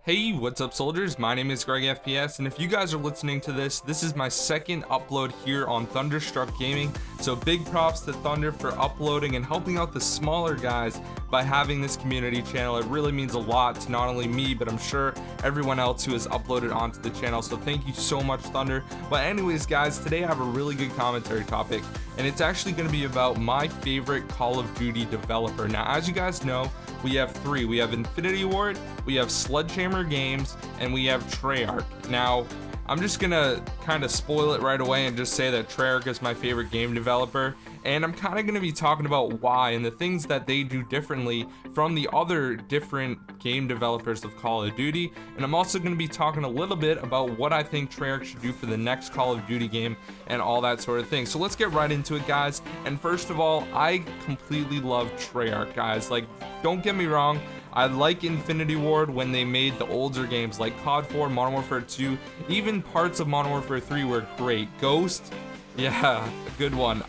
Hey, what's up soldiers? My name is Greg FPS, and if you guys are listening to this, this is my second upload here on Thunderstruck Gaming. So big props to Thunder for uploading and helping out the smaller guys by having this community channel. It really means a lot to not only me, but I'm sure everyone else who has uploaded onto the channel. So thank you so much, Thunder. But anyways, guys, today I have a really good commentary topic, and it's actually going to be about my favorite Call of Duty developer. Now, as you guys know, we have three. We have Infinity Ward, we have Sledgehammer Games, and we have Treyarch. Now, I'm just gonna kind of spoil it right away and just say that Treyarch is my favorite game developer, and I'm kind of going to be talking about why and the things that they do differently from the other different game developers of Call of Duty. And I'm also going to be talking a little bit about what I think Treyarch should do for the next Call of Duty game and all that sort of thing. So let's get right into it, guys. And first of all, I completely love Treyarch, guys. Like, don't get me wrong, I like Infinity Ward when they made the older games like COD 4, Modern Warfare 2, even parts of Modern Warfare 3 were great. Ghost, yeah, a good one.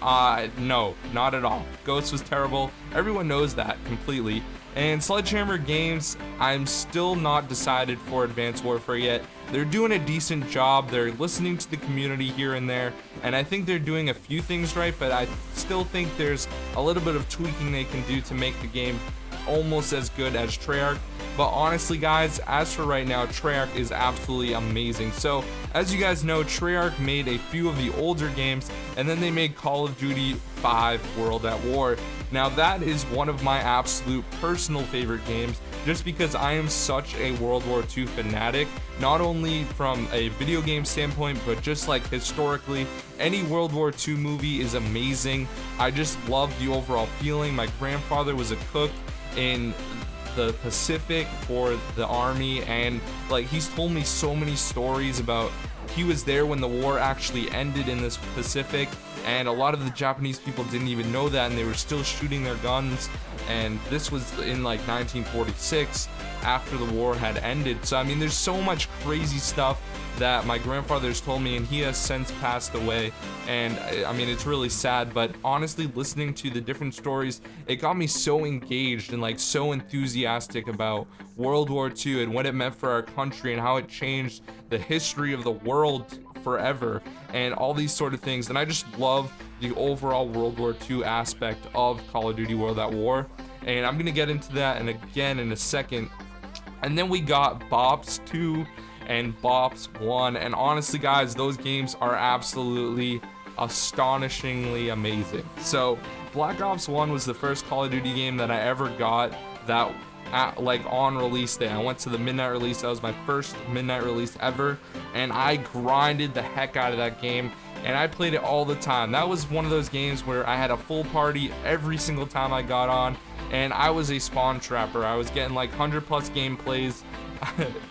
No, not at all. Ghost was terrible. Everyone knows that completely. And Sledgehammer Games, I'm still not decided for Advanced Warfare yet. They're doing a decent job. They're listening to the community here and there, and I think they're doing a few things right, but I still think there's a little bit of tweaking they can do to make the game almost as good as Treyarch. But honestly, guys, as for right now, Treyarch is absolutely amazing. So as you guys know, Treyarch made a few of the older games, and then they made Call of Duty 5 World at War. Now that is one of my absolute personal favorite games, just because I am such a World War II fanatic, not only from a video game standpoint, but just like historically. Any World War II movie is amazing. I just love the overall feeling. My grandfather was a cook in the Pacific for the army, and like, he's told me so many stories about he was there when the war actually ended in this Pacific, and a lot of the Japanese people didn't even know that, and they were still shooting their guns. And this was in like 1946 after the war had ended. So I mean, there's so much crazy stuff that my grandfather's told me, and he has since passed away, and I mean, it's really sad. But honestly, listening to the different stories, it got me so engaged and like so enthusiastic about World War II and what it meant for our country and how it changed the history of the world forever and all these sort of things. And I just love the overall World War II aspect of Call of Duty World at War, and I'm gonna get into that and again in a second. And then we got Bops 2 and Bops 1, and honestly, guys, those games are absolutely astonishingly amazing. So Black Ops 1 was the first Call of Duty game that I ever got that like on release day. I went to the midnight release. That was my first midnight release ever, and I grinded the heck out of that game, and I played it all the time. That was one of those games where I had a full party every single time I got on, and I was a spawn trapper. I was getting like 100+ gameplays.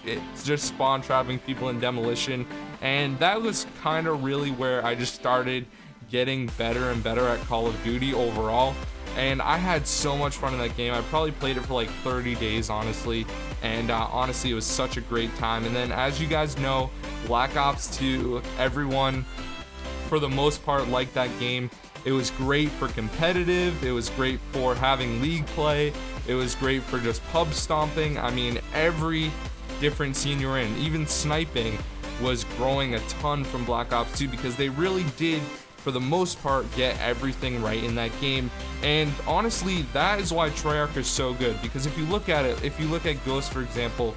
It's just spawn trapping people in demolition, and that was kind of really where I just started getting better and better at Call of Duty overall. And I had so much fun in that game. I probably played it for like 30 days, honestly, and honestly, it was such a great time. And then, as you guys know, Black Ops 2, everyone for the most part liked that game. It was great for competitive, it was great for having league play, it was great for just pub stomping. I mean, every different scene you're in, even sniping, was growing a ton from Black Ops 2, because they really did, for the most part, get everything right in that game. And honestly, that is why Treyarch is so good, because if you look at it, if you look at Ghost, for example,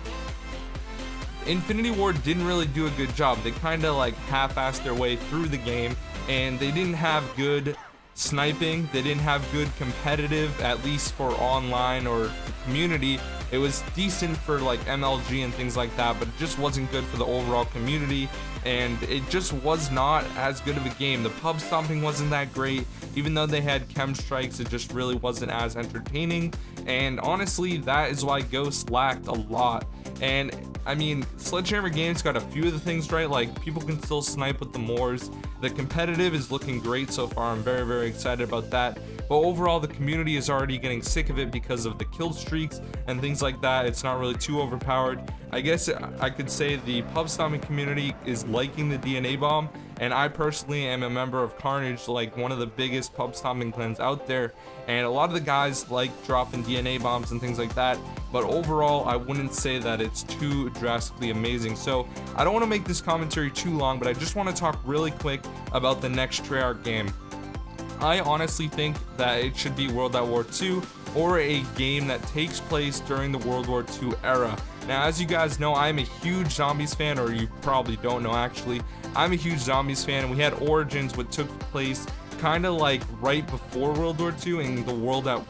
Infinity Ward didn't really do a good job. They kind of like half-assed their way through the game, and they didn't have good sniping, they didn't have good competitive, at least for online or the community. It was decent for like MLG and things like that, but it just wasn't good for the overall community, and it just was not as good of a game. The pub stomping wasn't that great. Even though they had chem strikes, it just really wasn't as entertaining, and honestly, that is why Ghost lacked a lot. And I mean, Sledgehammer Games got a few of the things right, like people can still snipe with the Moors. The competitive is looking great so far. I'm very, very excited about that. but overall the community is already getting sick of it because of the kill streaks and things like that. It's not really too overpowered. I guess I could say the pub stomping community is liking the DNA bomb, and I personally am a member of Carnage, like one of the biggest pub stomping clans out there, and a lot of the guys like dropping DNA bombs and things like that, but overall I wouldn't say that it's too drastically amazing. So I don't want to make this commentary too long, but I just want to talk really quick about the next Treyarch game. I honestly think that it should be World at War II, or a game that takes place during the World War II era. Now, as you guys know, I'm a huge Zombies fan, or you probably don't know actually. I'm a huge Zombies fan, and we had Origins, which took place kind of like right before World War II in the World at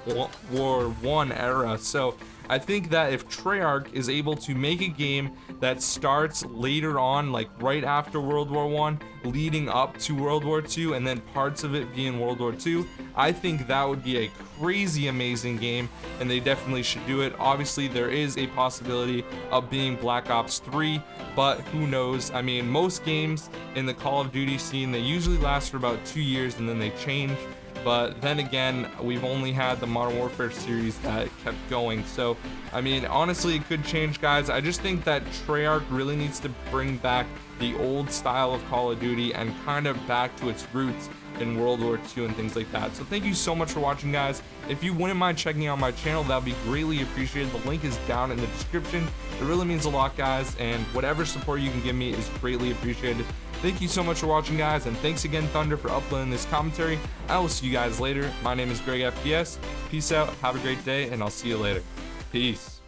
War I era. So I think that if Treyarch is able to make a game that starts later on, like right after World War I, leading up to World War II, and then parts of it being World War II, I think that would be a crazy amazing game, and they definitely should do it. Obviously, there is a possibility of being Black Ops 3, but who knows? I mean, most games in the Call of Duty scene, they usually last for about 2 years and then they change. But then again, we've only had the Modern Warfare series that kept going. So, I mean, honestly, it could change, guys. I just think that Treyarch really needs to bring back the old style of Call of Duty and kind of back to its roots in World War II and things like that. So thank you so much for watching, guys. If you wouldn't mind checking out my channel, that would be greatly appreciated. The link is down in the description. It really means a lot, guys, and whatever support you can give me is greatly appreciated. Thank you so much for watching, guys, and thanks again, Thunder, for uploading this commentary. I will see you guys later. My name is Greg FPS. Peace out, have a great day, and I'll see you later. Peace.